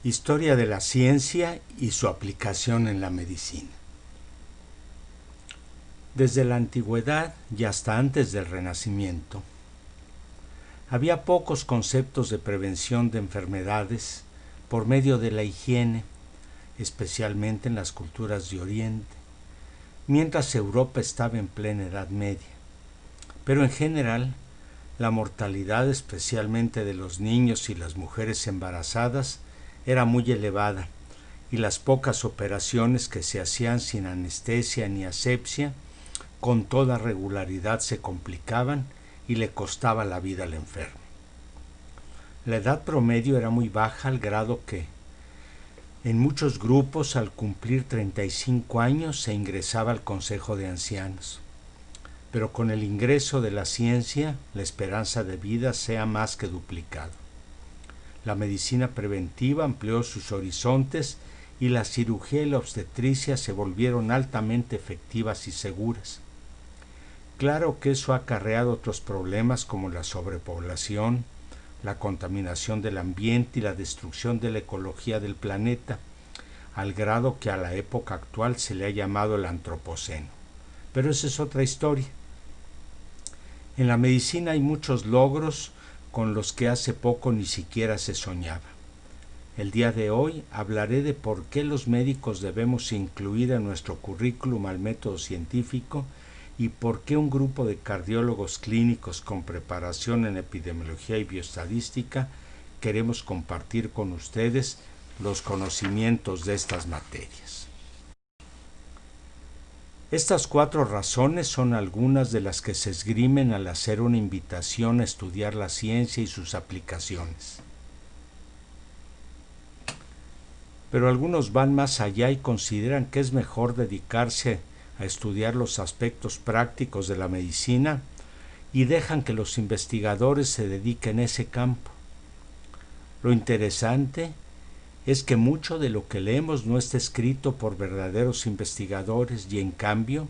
Historia de la ciencia y su aplicación en la medicina. Desde la antigüedad y hasta antes del Renacimiento, había pocos conceptos de prevención de enfermedades por medio de la higiene, especialmente en las culturas de Oriente, mientras Europa estaba en plena Edad Media. Pero en general, la mortalidad, especialmente de los niños y las mujeres embarazadas, era muy elevada, y las pocas operaciones que se hacían sin anestesia ni asepsia, con toda regularidad se complicaban y le costaba la vida al enfermo. La edad promedio era muy baja al grado que, en muchos grupos, al cumplir 35 años se ingresaba al Consejo de Ancianos. Pero con el ingreso de la ciencia, la esperanza de vida se ha más que duplicado. La medicina preventiva amplió sus horizontes y la cirugía y la obstetricia se volvieron altamente efectivas y seguras. Claro que eso ha acarreado otros problemas como la sobrepoblación, la contaminación del ambiente y la destrucción de la ecología del planeta, al grado que a la época actual se le ha llamado el antropoceno. Pero esa es otra historia. En la medicina hay muchos logros con los que hace poco ni siquiera se soñaba. El día de hoy hablaré de por qué los médicos debemos incluir en nuestro currículum al método científico y por qué un grupo de cardiólogos clínicos con preparación en epidemiología y bioestadística queremos compartir con ustedes los conocimientos de estas materias. Estas 4 razones son algunas de las que se esgrimen al hacer una invitación a estudiar la ciencia y sus aplicaciones. Pero algunos van más allá y consideran que es mejor dedicarse a estudiar los aspectos prácticos de la medicina y dejan que los investigadores se dediquen a ese campo. Lo interesante es que mucho de lo que leemos no está escrito por verdaderos investigadores y en cambio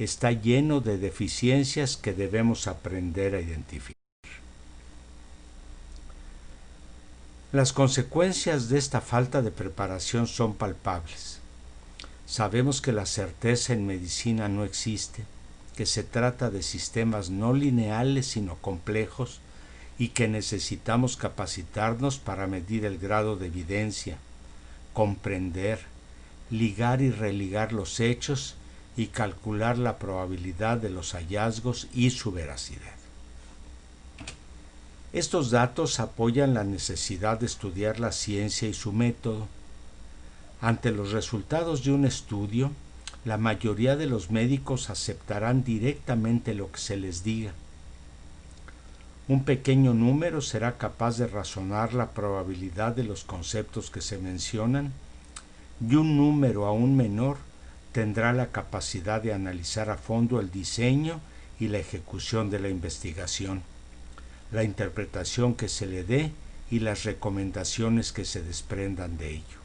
está lleno de deficiencias que debemos aprender a identificar. Las consecuencias de esta falta de preparación son palpables. Sabemos que la certeza en medicina no existe, que se trata de sistemas no lineales sino complejos y que necesitamos capacitarnos para medir el grado de evidencia, comprender, ligar y religar los hechos y calcular la probabilidad de los hallazgos y su veracidad. Estos datos apoyan la necesidad de estudiar la ciencia y su método. Ante los resultados de un estudio, la mayoría de los médicos aceptarán directamente lo que se les diga. Un pequeño número será capaz de razonar la probabilidad de los conceptos que se mencionan y un número aún menor tendrá la capacidad de analizar a fondo el diseño y la ejecución de la investigación, la interpretación que se le dé y las recomendaciones que se desprendan de ello.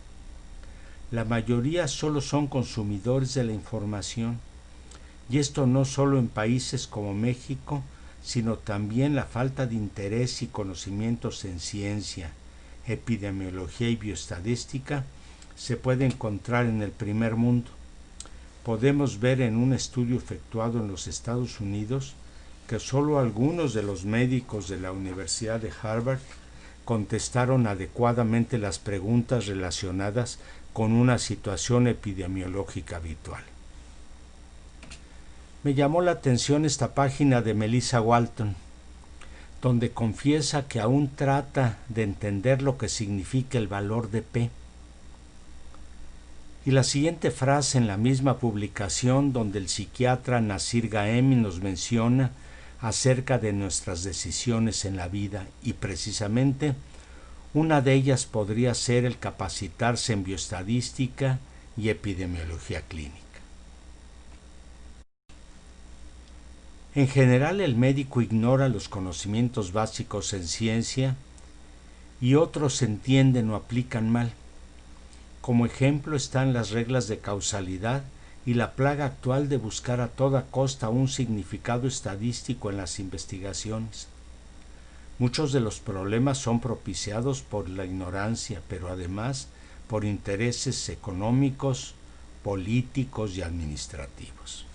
La mayoría solo son consumidores de la información, y esto no solo en países como México, sino también la falta de interés y conocimientos en ciencia, epidemiología y bioestadística se puede encontrar en el primer mundo. Podemos ver en un estudio efectuado en los Estados Unidos que solo algunos de los médicos de la Universidad de Harvard contestaron adecuadamente las preguntas relacionadas con una situación epidemiológica habitual. Me llamó la atención esta página de Melissa Walton, donde confiesa que aún trata de entender lo que significa el valor de P. Y la siguiente frase en la misma publicación, donde el psiquiatra Nasir Gaemi nos menciona acerca de nuestras decisiones en la vida, y precisamente una de ellas podría ser el capacitarse en bioestadística y epidemiología clínica. En general, el médico ignora los conocimientos básicos en ciencia y otros entienden o aplican mal. Como ejemplo están las reglas de causalidad y la plaga actual de buscar a toda costa un significado estadístico en las investigaciones. Muchos de los problemas son propiciados por la ignorancia, pero además por intereses económicos, políticos y administrativos.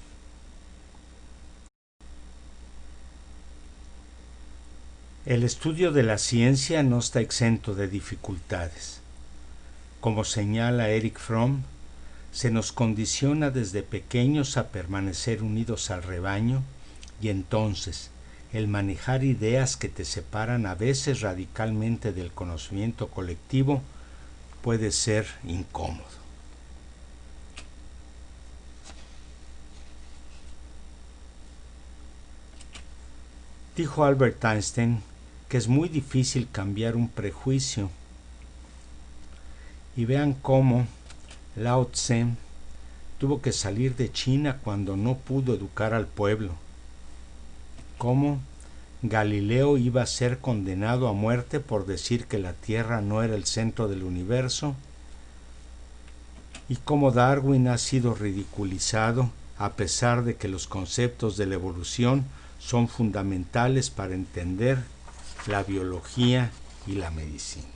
El estudio de la ciencia no está exento de dificultades. Como señala Erich Fromm, se nos condiciona desde pequeños a permanecer unidos al rebaño y entonces el manejar ideas que te separan a veces radicalmente del conocimiento colectivo puede ser incómodo. Dijo Albert Einstein que es muy difícil cambiar un prejuicio. Y vean cómo Lao Tse tuvo que salir de China cuando no pudo educar al pueblo. Cómo Galileo iba a ser condenado a muerte por decir que la Tierra no era el centro del universo. Y cómo Darwin ha sido ridiculizado a pesar de que los conceptos de la evolución son fundamentales para entender la biología y la medicina.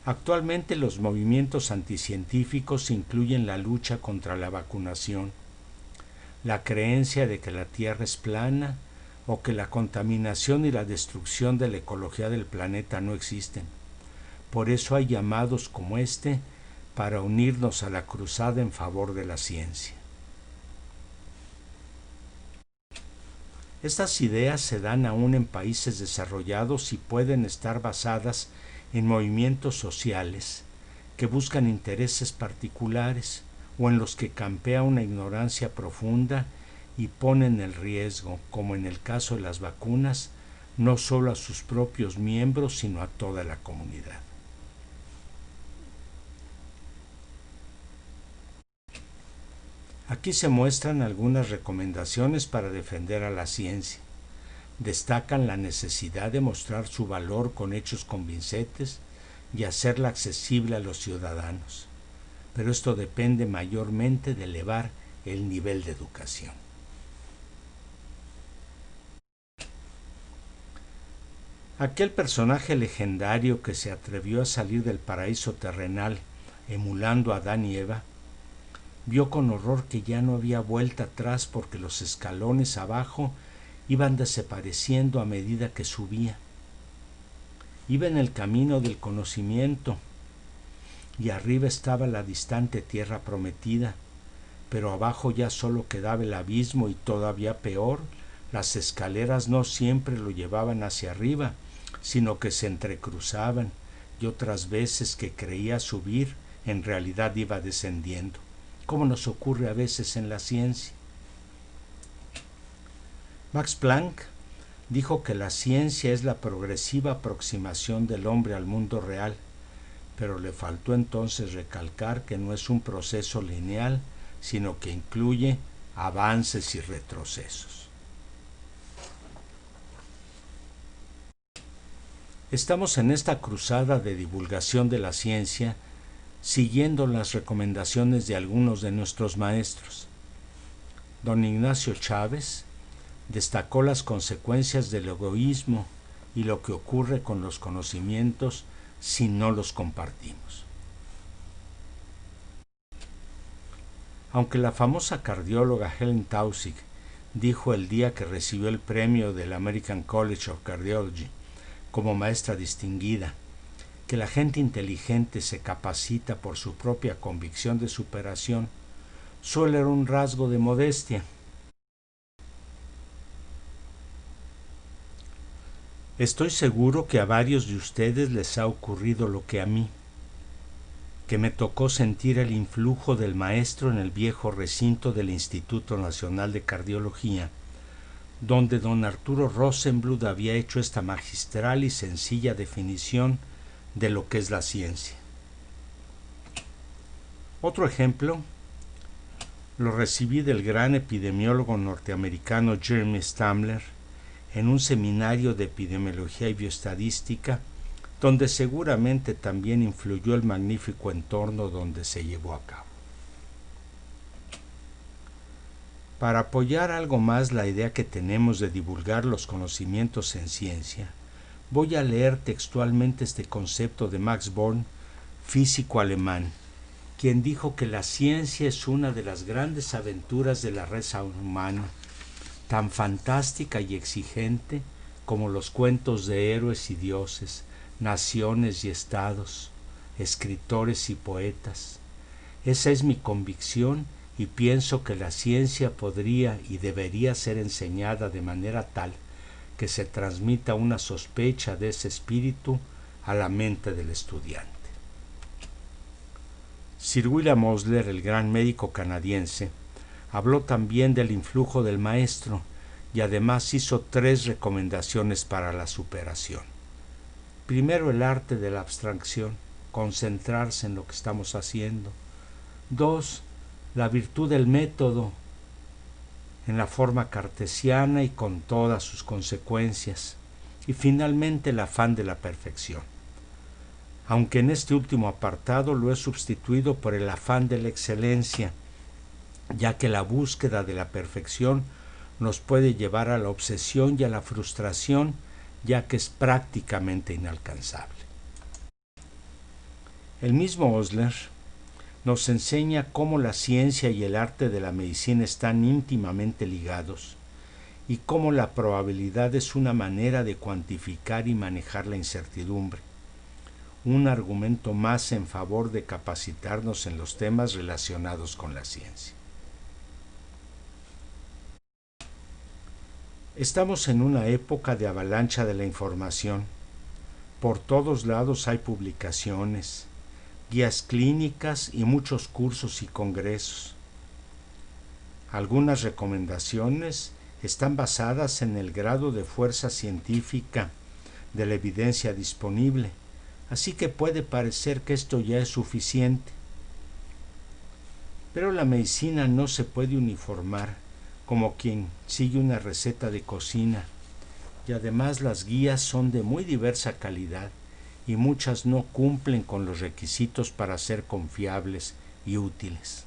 Actualmente los movimientos anticientíficos incluyen la lucha contra la vacunación, la creencia de que la Tierra es plana o que la contaminación y la destrucción de la ecología del planeta no existen. Por eso hay llamados como este para unirnos a la cruzada en favor de la ciencia. Estas ideas se dan aún en países desarrollados y pueden estar basadas en movimientos sociales que buscan intereses particulares o en los que campea una ignorancia profunda y ponen en riesgo, como en el caso de las vacunas, no solo a sus propios miembros, sino a toda la comunidad. Aquí se muestran algunas recomendaciones para defender a la ciencia. Destacan la necesidad de mostrar su valor con hechos convincentes y hacerla accesible a los ciudadanos. Pero esto depende mayormente de elevar el nivel de educación. Aquel personaje legendario que se atrevió a salir del paraíso terrenal emulando a Adán y Eva, vio con horror que ya no había vuelta atrás porque los escalones abajo iban desapareciendo a medida que subía. Iba en el camino del conocimiento y arriba estaba la distante tierra prometida, pero abajo ya solo quedaba el abismo y todavía peor, las escaleras no siempre lo llevaban hacia arriba, sino que se entrecruzaban y otras veces que creía subir en realidad iba descendiendo, como nos ocurre a veces en la ciencia. Max Planck dijo que la ciencia es la progresiva aproximación del hombre al mundo real, pero le faltó entonces recalcar que no es un proceso lineal, sino que incluye avances y retrocesos. Estamos en esta cruzada de divulgación de la ciencia, siguiendo las recomendaciones de algunos de nuestros maestros. Don Ignacio Chávez destacó las consecuencias del egoísmo y lo que ocurre con los conocimientos si no los compartimos. Aunque la famosa cardióloga Helen Taussig dijo el día que recibió el premio del American College of Cardiology como maestra distinguida que la gente inteligente se capacita por su propia convicción de superación, suele ser un rasgo de modestia. Estoy seguro que a varios de ustedes les ha ocurrido lo que a mí, que me tocó sentir el influjo del maestro en el viejo recinto del Instituto Nacional de Cardiología, donde don Arturo Rosenbluth había hecho esta magistral y sencilla definición de lo que es la ciencia. Otro ejemplo lo recibí del gran epidemiólogo norteamericano Jeremy Stamler en un seminario de epidemiología y bioestadística, donde seguramente también influyó el magnífico entorno donde se llevó a cabo. Para apoyar algo más la idea que tenemos de divulgar los conocimientos en ciencia, voy a leer textualmente este concepto de Max Born, físico alemán, quien dijo que la ciencia es una de las grandes aventuras de la raza humana, tan fantástica y exigente como los cuentos de héroes y dioses, naciones y estados, escritores y poetas. Esa es mi convicción y pienso que la ciencia podría y debería ser enseñada de manera tal que se transmita una sospecha de ese espíritu a la mente del estudiante. Sir William Osler, el gran médico canadiense, habló también del influjo del maestro y además hizo 3 recomendaciones para la superación. Primero, el arte de la abstracción, concentrarse en lo que estamos haciendo. 2, la virtud del método, en la forma cartesiana y con todas sus consecuencias. Y finalmente, el afán de la perfección. Aunque en este último apartado lo he sustituido por el afán de la excelencia, ya que la búsqueda de la perfección nos puede llevar a la obsesión y a la frustración, ya que es prácticamente inalcanzable. El mismo Osler nos enseña cómo la ciencia y el arte de la medicina están íntimamente ligados y cómo la probabilidad es una manera de cuantificar y manejar la incertidumbre. Un argumento más en favor de capacitarnos en los temas relacionados con la ciencia. Estamos en una época de avalancha de la información. Por todos lados hay publicaciones, guías clínicas y muchos cursos y congresos. Algunas recomendaciones están basadas en el grado de fuerza científica de la evidencia disponible, así que puede parecer que esto ya es suficiente. Pero la medicina no se puede uniformar como quien sigue una receta de cocina, y además las guías son de muy diversa calidad y muchas no cumplen con los requisitos para ser confiables y útiles.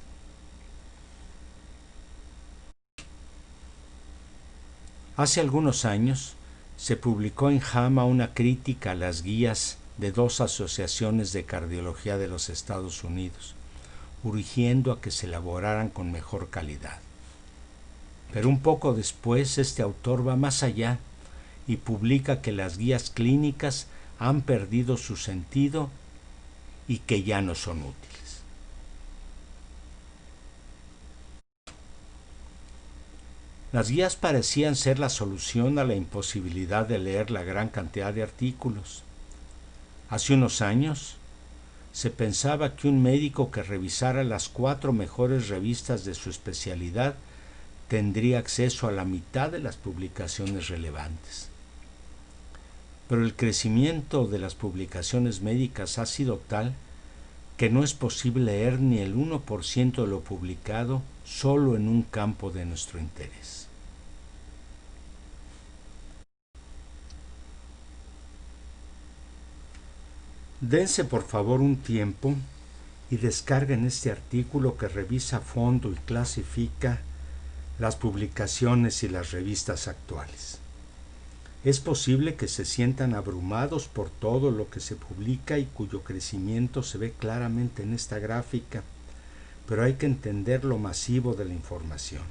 Hace algunos años se publicó en JAMA una crítica a las guías de 2 asociaciones de cardiología de los Estados Unidos, urgiendo a que se elaboraran con mejor calidad. Pero un poco después este autor va más allá y publica que las guías clínicas han perdido su sentido y que ya no son útiles. Las guías parecían ser la solución a la imposibilidad de leer la gran cantidad de artículos. Hace unos años se pensaba que un médico que revisara las 4 mejores revistas de su especialidad tendría acceso a la mitad de las publicaciones relevantes. Pero el crecimiento de las publicaciones médicas ha sido tal que no es posible leer ni el 1% de lo publicado solo en un campo de nuestro interés. Dense por favor un tiempo y descarguen este artículo que revisa a fondo y clasifica las publicaciones y las revistas actuales. Es posible que se sientan abrumados por todo lo que se publica y cuyo crecimiento se ve claramente en esta gráfica, pero hay que entender lo masivo de la información.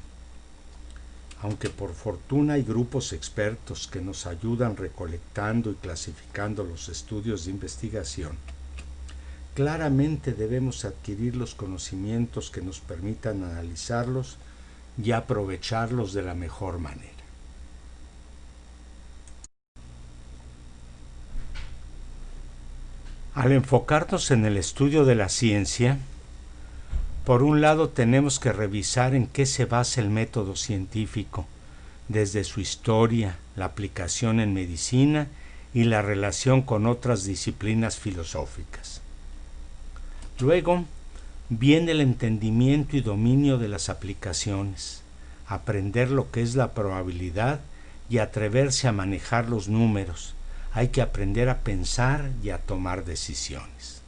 Aunque por fortuna hay grupos expertos que nos ayudan recolectando y clasificando los estudios de investigación, claramente debemos adquirir los conocimientos que nos permitan analizarlos y aprovecharlos de la mejor manera. Al enfocarnos en el estudio de la ciencia, por un lado tenemos que revisar en qué se basa el método científico, desde su historia, la aplicación en medicina y la relación con otras disciplinas filosóficas. Luego viene el entendimiento y dominio de las aplicaciones, aprender lo que es la probabilidad y atreverse a manejar los números. Hay que aprender a pensar y a tomar decisiones.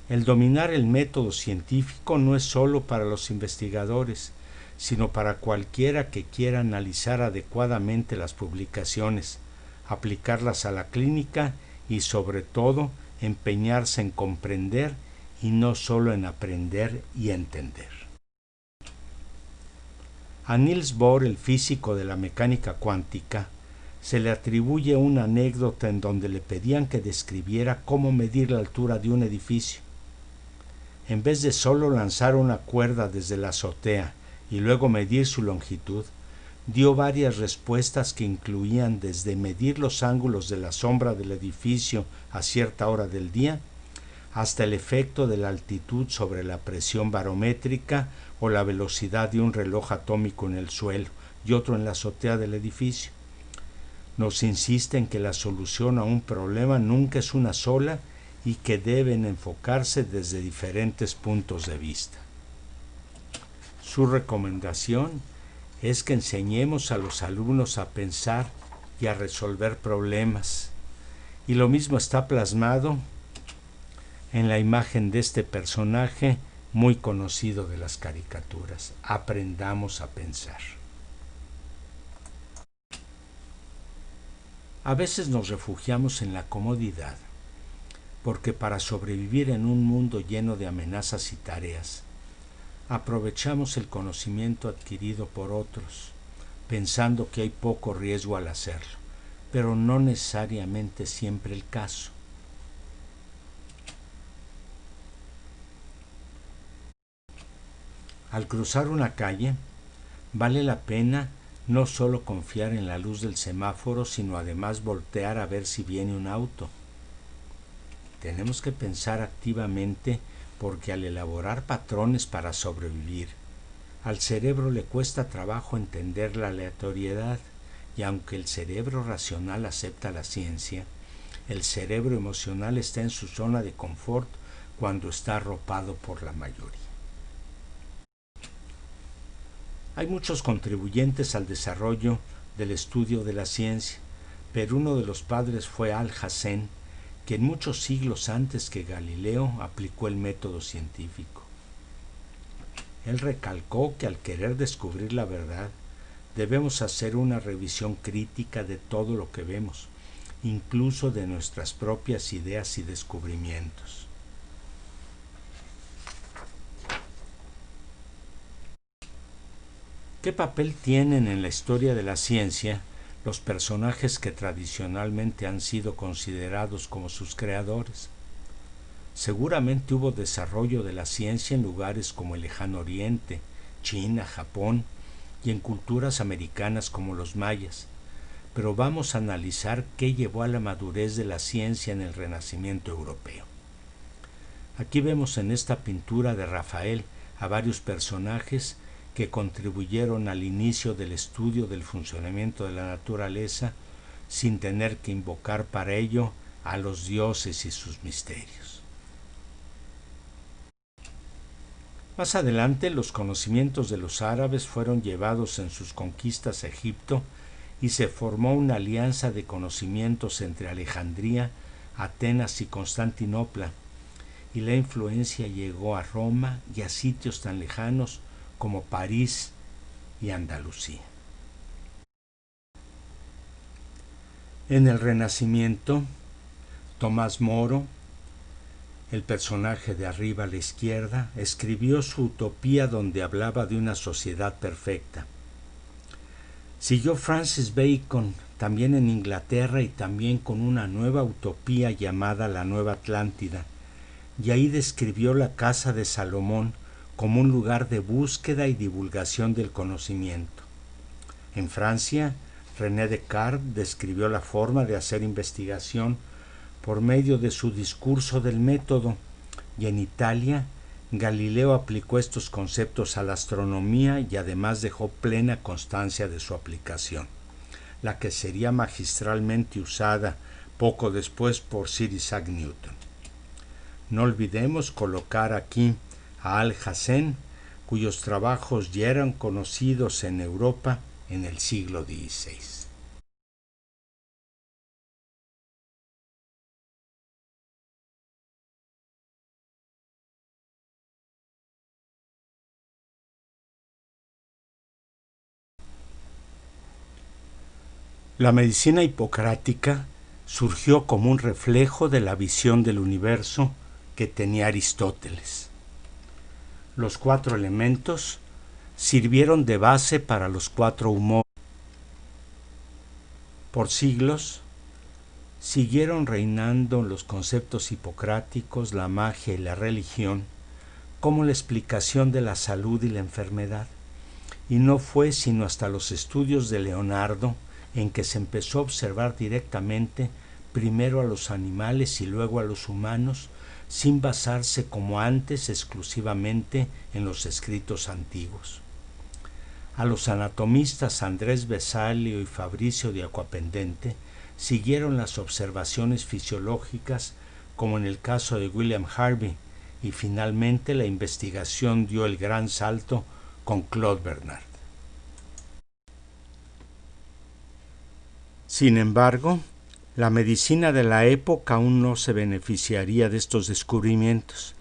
El dominar el método científico no es sólo para los investigadores, sino para cualquiera que quiera analizar adecuadamente las publicaciones, aplicarlas a la clínica y, sobre todo, empeñarse en comprender y no solo en aprender y entender. A Niels Bohr, el físico de la mecánica cuántica, se le atribuye una anécdota en donde le pedían que describiera cómo medir la altura de un edificio. En vez de solo lanzar una cuerda desde la azotea y luego medir su longitud, dio varias respuestas que incluían desde medir los ángulos de la sombra del edificio a cierta hora del día, hasta el efecto de la altitud sobre la presión barométrica o la velocidad de un reloj atómico en el suelo y otro en la azotea del edificio. Nos insiste en que la solución a un problema nunca es una sola y que deben enfocarse desde diferentes puntos de vista. Su recomendación es que enseñemos a los alumnos a pensar y a resolver problemas. Y lo mismo está plasmado en la imagen de este personaje muy conocido de las caricaturas. Aprendamos a pensar. A veces nos refugiamos en la comodidad, porque para sobrevivir en un mundo lleno de amenazas y tareas, aprovechamos el conocimiento adquirido por otros, pensando que hay poco riesgo al hacerlo, pero no necesariamente siempre el caso. Al cruzar una calle, vale la pena no solo confiar en la luz del semáforo, sino además voltear a ver si viene un auto. Tenemos que pensar activamente porque al elaborar patrones para sobrevivir, al cerebro le cuesta trabajo entender la aleatoriedad, y aunque el cerebro racional acepta la ciencia, el cerebro emocional está en su zona de confort cuando está arropado por la mayoría. Hay muchos contribuyentes al desarrollo del estudio de la ciencia, pero uno de los padres fue Alhazen, quien muchos siglos antes que Galileo aplicó el método científico. Él recalcó que al querer descubrir la verdad, debemos hacer una revisión crítica de todo lo que vemos, incluso de nuestras propias ideas y descubrimientos. ¿Qué papel tienen en la historia de la ciencia los personajes que tradicionalmente han sido considerados como sus creadores? Seguramente hubo desarrollo de la ciencia en lugares como el Lejano Oriente, China, Japón y en culturas americanas como los mayas, pero vamos a analizar qué llevó a la madurez de la ciencia en el Renacimiento europeo. Aquí vemos en esta pintura de Rafael a varios personajes que contribuyeron al inicio del estudio del funcionamiento de la naturaleza sin tener que invocar para ello a los dioses y sus misterios. Más adelante, los conocimientos de los árabes fueron llevados en sus conquistas a Egipto y se formó una alianza de conocimientos entre Alejandría, Atenas y Constantinopla, y la influencia llegó a Roma y a sitios tan lejanos como París y Andalucía. En el Renacimiento, Tomás Moro, el personaje de arriba a la izquierda, escribió su utopía donde hablaba de una sociedad perfecta. Siguió Francis Bacon, también en Inglaterra y también con una nueva utopía llamada la Nueva Atlántida, y ahí describió la casa de Salomón como un lugar de búsqueda y divulgación del conocimiento. En Francia, René Descartes describió la forma de hacer investigación por medio de su discurso del método, y en Italia, Galileo aplicó estos conceptos a la astronomía y además dejó plena constancia de su aplicación, la que sería magistralmente usada poco después por Sir Isaac Newton. No olvidemos colocar aquí a Alhazen, cuyos trabajos ya eran conocidos en Europa en el siglo XVI. La medicina hipocrática surgió como un reflejo de la visión del universo que tenía Aristóteles. Los 4 elementos sirvieron de base para los 4 humores. Por siglos siguieron reinando los conceptos hipocráticos, la magia y la religión como la explicación de la salud y la enfermedad, y no fue sino hasta los estudios de Leonardo en que se empezó a observar directamente primero a los animales y luego a los humanos, sin basarse como antes exclusivamente en los escritos antiguos. A los anatomistas Andrés Vesalio y Fabricio de Aquapendente siguieron las observaciones fisiológicas, como en el caso de William Harvey, y finalmente la investigación dio el gran salto con Claude Bernard. Sin embargo, la medicina de la época aún no se beneficiaría de estos descubrimientos.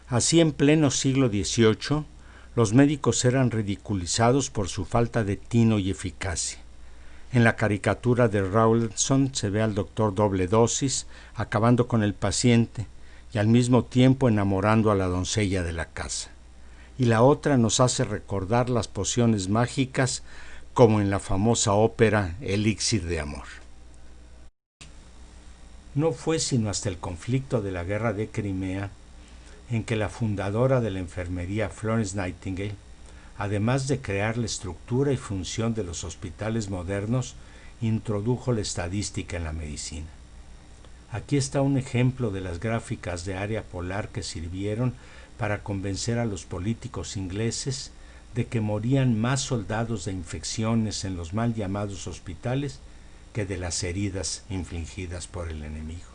Así, en pleno siglo XVIII, los médicos eran ridiculizados por su falta de tino y eficacia. En la caricatura de Rawlinson se ve al doctor doble dosis, acabando con el paciente y al mismo tiempo enamorando a la doncella de la casa. Y la otra nos hace recordar las pociones mágicas, como en la famosa ópera Elixir de Amor. No fue sino hasta el conflicto de la Guerra de Crimea en que la fundadora de la enfermería, Florence Nightingale, además de crear la estructura y función de los hospitales modernos, introdujo la estadística en la medicina. Aquí está un ejemplo de las gráficas de área polar que sirvieron para convencer a los políticos ingleses de que morían más soldados de infecciones en los mal llamados hospitales que de las heridas infligidas por el enemigo.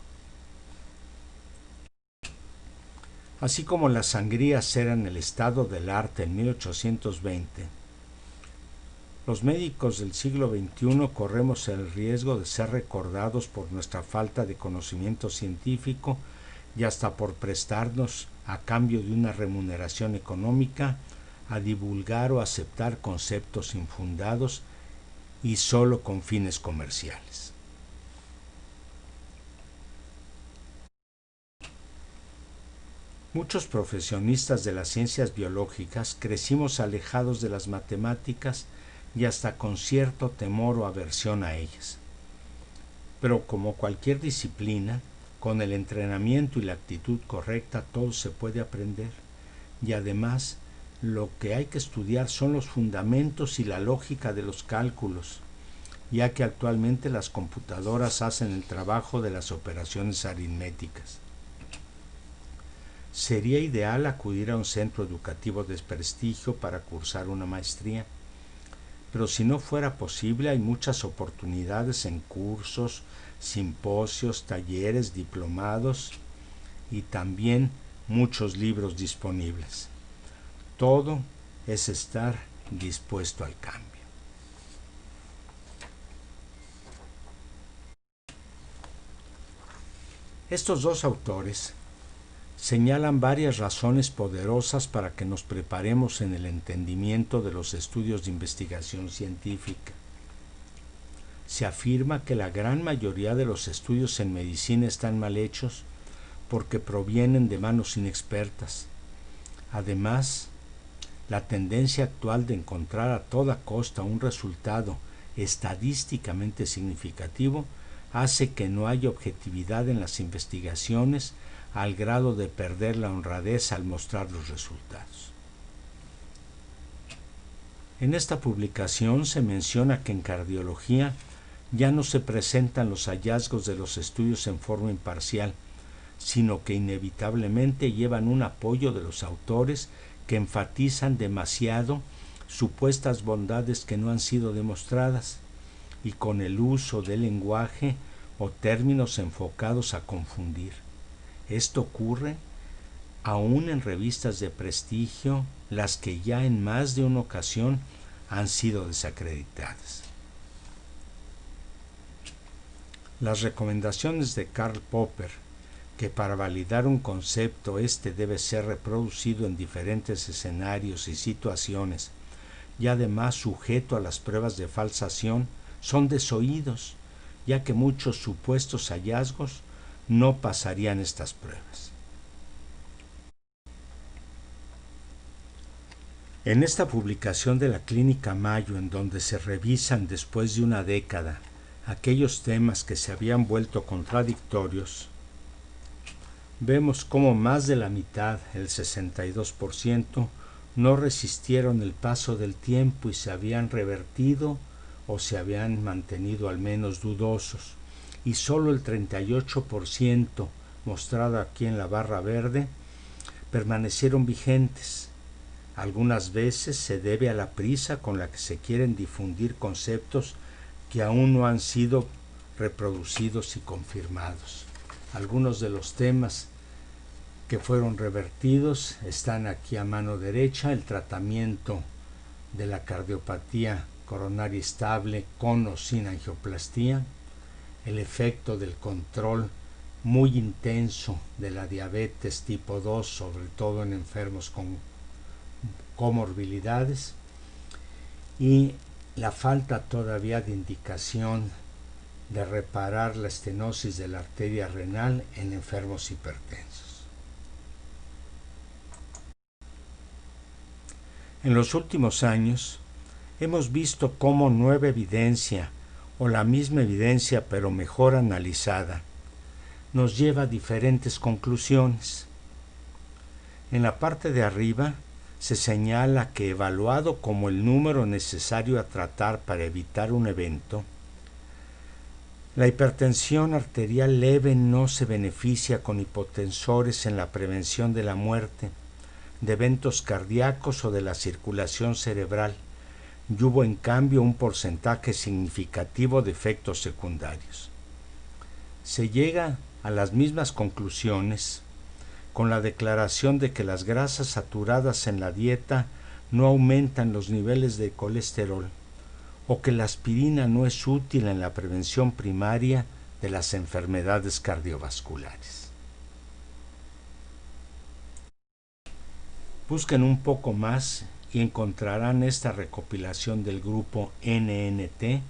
Así como las sangrías eran el estado del arte en 1820, los médicos del siglo XXI corremos el riesgo de ser recordados por nuestra falta de conocimiento científico y hasta por prestarnos, a cambio de una remuneración económica, a divulgar o aceptar conceptos infundados y solo con fines comerciales. Muchos profesionistas de las ciencias biológicas crecimos alejados de las matemáticas y hasta con cierto temor o aversión a ellas. Pero como cualquier disciplina, con el entrenamiento y la actitud correcta todo se puede aprender, y además lo que hay que estudiar son los fundamentos y la lógica de los cálculos, ya que actualmente las computadoras hacen el trabajo de las operaciones aritméticas. Sería ideal acudir a un centro educativo de prestigio para cursar una maestría, pero si no fuera posible hay muchas oportunidades en cursos, simposios, talleres, diplomados y también muchos libros disponibles. Todo es estar dispuesto al cambio. Estos 2 autores señalan varias razones poderosas para que nos preparemos en el entendimiento de los estudios de investigación científica. Se afirma que la gran mayoría de los estudios en medicina están mal hechos porque provienen de manos inexpertas. Además, la tendencia actual de encontrar a toda costa un resultado estadísticamente significativo hace que no haya objetividad en las investigaciones al grado de perder la honradez al mostrar los resultados. En esta publicación se menciona que en cardiología ya no se presentan los hallazgos de los estudios en forma imparcial, sino que inevitablemente llevan un apoyo de los autores que enfatizan demasiado supuestas bondades que no han sido demostradas, y con el uso del lenguaje o términos enfocados a confundir. Esto ocurre aún en revistas de prestigio, las que ya en más de una ocasión han sido desacreditadas. Las recomendaciones de Karl Popper, que para validar un concepto debe ser reproducido en diferentes escenarios y situaciones, y además sujeto a las pruebas de falsación, son desoídos, ya que muchos supuestos hallazgos no pasarían estas pruebas. En esta publicación de la Clínica Mayo, en donde se revisan después de una década aquellos temas que se habían vuelto contradictorios, vemos cómo más de la mitad, el 62%, no resistieron el paso del tiempo y se habían revertido o se habían mantenido al menos dudosos, y solo el 38%, mostrado aquí en la barra verde, permanecieron vigentes. Algunas veces se debe a la prisa con la que se quieren difundir conceptos que aún no han sido reproducidos y confirmados. Algunos de los temas que fueron revertidos están aquí a mano derecha: el tratamiento de la cardiopatía coronaria estable con o sin angioplastía, el efecto del control muy intenso de la diabetes tipo 2, sobre todo en enfermos con comorbilidades, y la falta todavía de indicación de reparar la estenosis de la arteria renal en enfermos hipertensos. En los últimos años hemos visto cómo nueva evidencia, o la misma evidencia pero mejor analizada, nos lleva a diferentes conclusiones. En la parte de arriba se señala que, evaluado como el número necesario a tratar para evitar un evento, la hipertensión arterial leve no se beneficia con hipotensores en la prevención de la muerte, de eventos cardíacos o de la circulación cerebral, y hubo en cambio un porcentaje significativo de efectos secundarios. Se llega a las mismas conclusiones con la declaración de que las grasas saturadas en la dieta no aumentan los niveles de colesterol, o que la aspirina no es útil en la prevención primaria de las enfermedades cardiovasculares. Busquen un poco más y encontrarán esta recopilación del grupo NNT,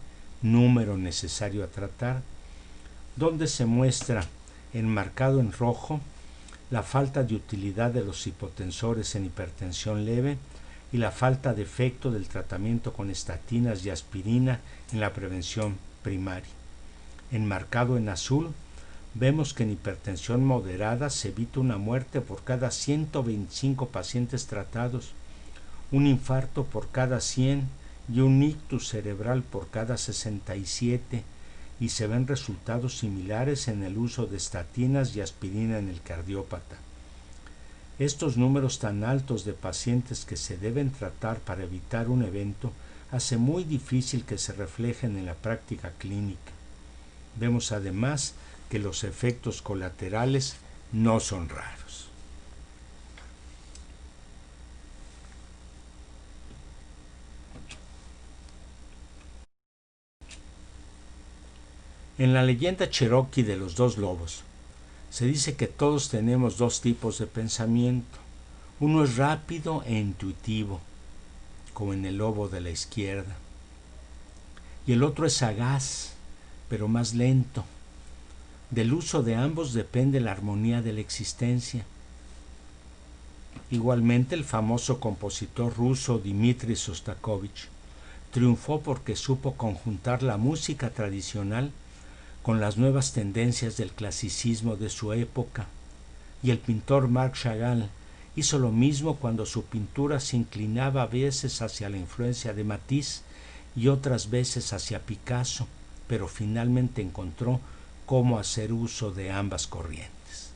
número necesario a tratar, donde se muestra enmarcado en rojo la falta de utilidad de los hipotensores en hipertensión leve y la falta de efecto del tratamiento con estatinas y aspirina en la prevención primaria. Enmarcado en azul, vemos que en hipertensión moderada se evita una muerte por cada 125 pacientes tratados, un infarto por cada 100 y un ictus cerebral por cada 67, y se ven resultados similares en el uso de estatinas y aspirina en el cardiópata. Estos números tan altos de pacientes que se deben tratar para evitar un evento hace muy difícil que se reflejen en la práctica clínica. Vemos además que los efectos colaterales no son raros. En la leyenda cherokee de los dos lobos, se dice que todos tenemos dos tipos de pensamiento. Uno es rápido e intuitivo, como en el lobo de la izquierda, y el otro es sagaz, pero más lento. Del uso de ambos depende la armonía de la existencia. Igualmente, el famoso compositor ruso Dmitri Shostakovich triunfó porque supo conjuntar la música tradicional con las nuevas tendencias del clasicismo de su época, y el pintor Marc Chagall hizo lo mismo cuando su pintura se inclinaba a veces hacia la influencia de Matisse y otras veces hacia Picasso, pero finalmente encontró cómo hacer uso de ambas corrientes.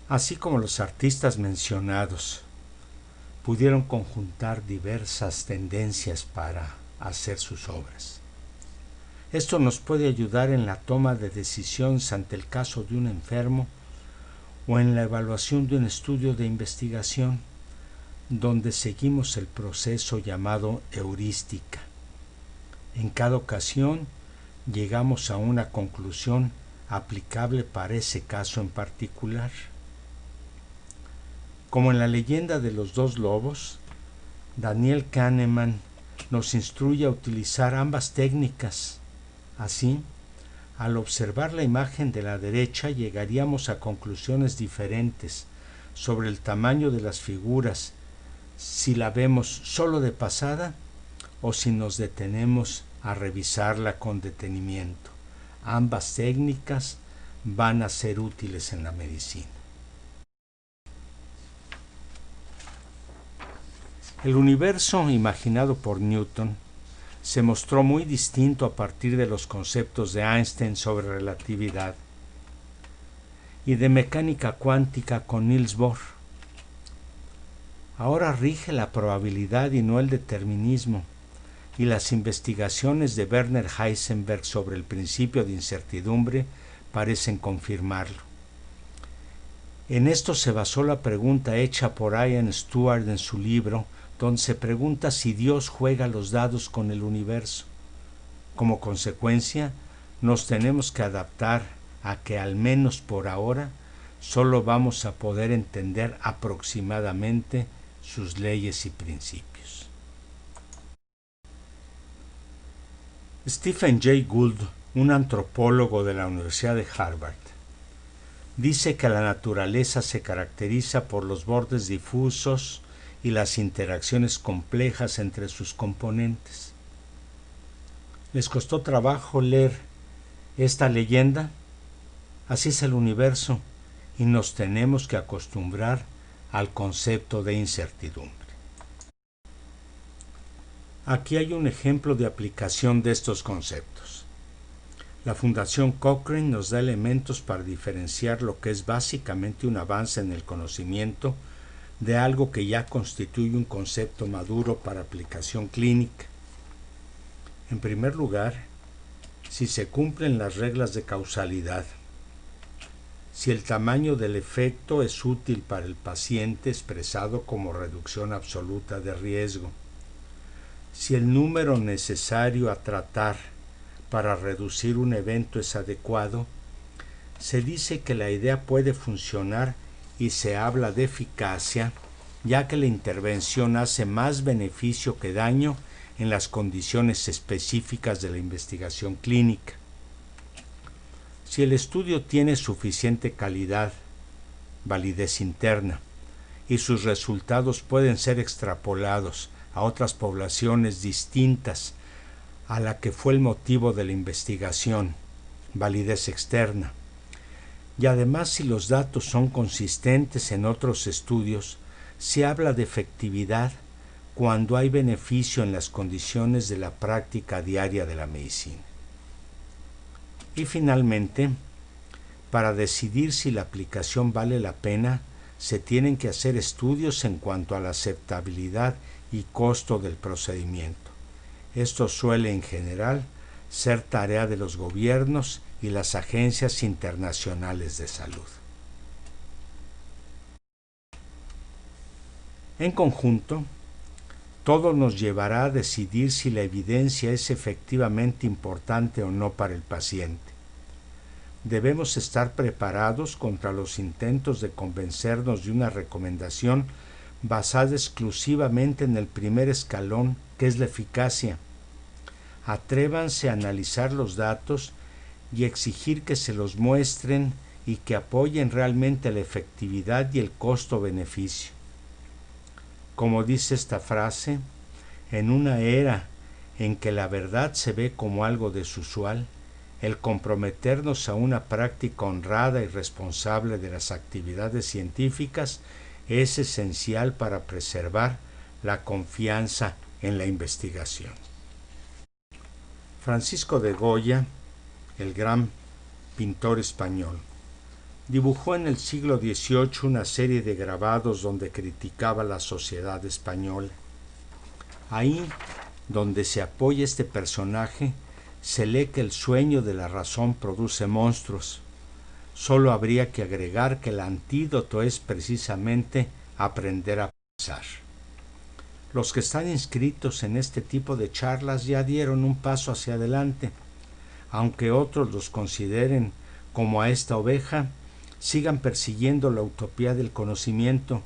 Así como los artistas mencionados pudieron conjuntar diversas tendencias para hacer sus obras, esto nos puede ayudar en la toma de decisiones ante el caso de un enfermo o en la evaluación de un estudio de investigación, donde seguimos el proceso llamado heurística. En cada ocasión llegamos a una conclusión aplicable para ese caso en particular. Como en la leyenda de los dos lobos, Daniel Kahneman nos instruye a utilizar ambas técnicas. Así, al observar la imagen de la derecha llegaríamos a conclusiones diferentes sobre el tamaño de las figuras si la vemos solo de pasada o si nos detenemos a revisarla con detenimiento. Ambas técnicas van a ser útiles en la medicina. El universo imaginado por Newton se mostró muy distinto a partir de los conceptos de Einstein sobre relatividad y de mecánica cuántica con Niels Bohr. Ahora rige la probabilidad y no el determinismo, y las investigaciones de Werner Heisenberg sobre el principio de incertidumbre parecen confirmarlo. En esto se basó la pregunta hecha por Ian Stewart en su libro, donde se pregunta si Dios juega los dados con el universo. Como consecuencia, nos tenemos que adaptar a que, al menos por ahora, solo vamos a poder entender aproximadamente sus leyes y principios. Stephen Jay Gould, un antropólogo de la Universidad de Harvard, dice que la naturaleza se caracteriza por los bordes difusos y las interacciones complejas entre sus componentes. ¿Les costó trabajo leer esta leyenda? Así es el universo, y nos tenemos que acostumbrar al concepto de incertidumbre. Aquí hay un ejemplo de aplicación de estos conceptos. La Fundación Cochrane nos da elementos para diferenciar lo que es básicamente un avance en el conocimiento de algo que ya constituye un concepto maduro para aplicación clínica. En primer lugar, si se cumplen las reglas de causalidad, si el tamaño del efecto es útil para el paciente expresado como reducción absoluta de riesgo, si el número necesario a tratar para reducir un evento es adecuado, se dice que la idea puede funcionar y se habla de eficacia, ya que la intervención hace más beneficio que daño en las condiciones específicas de la investigación clínica. Si el estudio tiene suficiente calidad, validez interna, y sus resultados pueden ser extrapolados a otras poblaciones distintas a la que fue el motivo de la investigación, validez externa, y además si los datos son consistentes en otros estudios, se habla de efectividad cuando hay beneficio en las condiciones de la práctica diaria de la medicina. Y finalmente, para decidir si la aplicación vale la pena, se tienen que hacer estudios en cuanto a la aceptabilidad y costo del procedimiento. Esto suele en general ser tarea de los gobiernos y las agencias internacionales de salud. En conjunto, todo nos llevará a decidir si la evidencia es efectivamente importante o no para el paciente. Debemos estar preparados contra los intentos de convencernos de una recomendación basada exclusivamente en el primer escalón, que es la eficacia. Atrévanse a analizar los datos y exigir que se los muestren y que apoyen realmente la efectividad y el costo-beneficio. Como dice esta frase, en una era en que la verdad se ve como algo desusual, el comprometernos a una práctica honrada y responsable de las actividades científicas es esencial para preservar la confianza en la investigación. Francisco de Goya, el gran pintor español, dibujó en el siglo XVIII una serie de grabados donde criticaba la sociedad española. Ahí, donde se apoya este personaje, se lee que el sueño de la razón produce monstruos. Solo habría que agregar que el antídoto es precisamente aprender a pensar. Los que están inscritos en este tipo de charlas ya dieron un paso hacia adelante. Aunque otros los consideren como a esta oveja, sigan persiguiendo la utopía del conocimiento,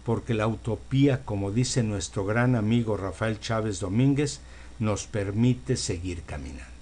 porque la utopía, como dice nuestro gran amigo Rafael Chávez Domínguez, nos permite seguir caminando.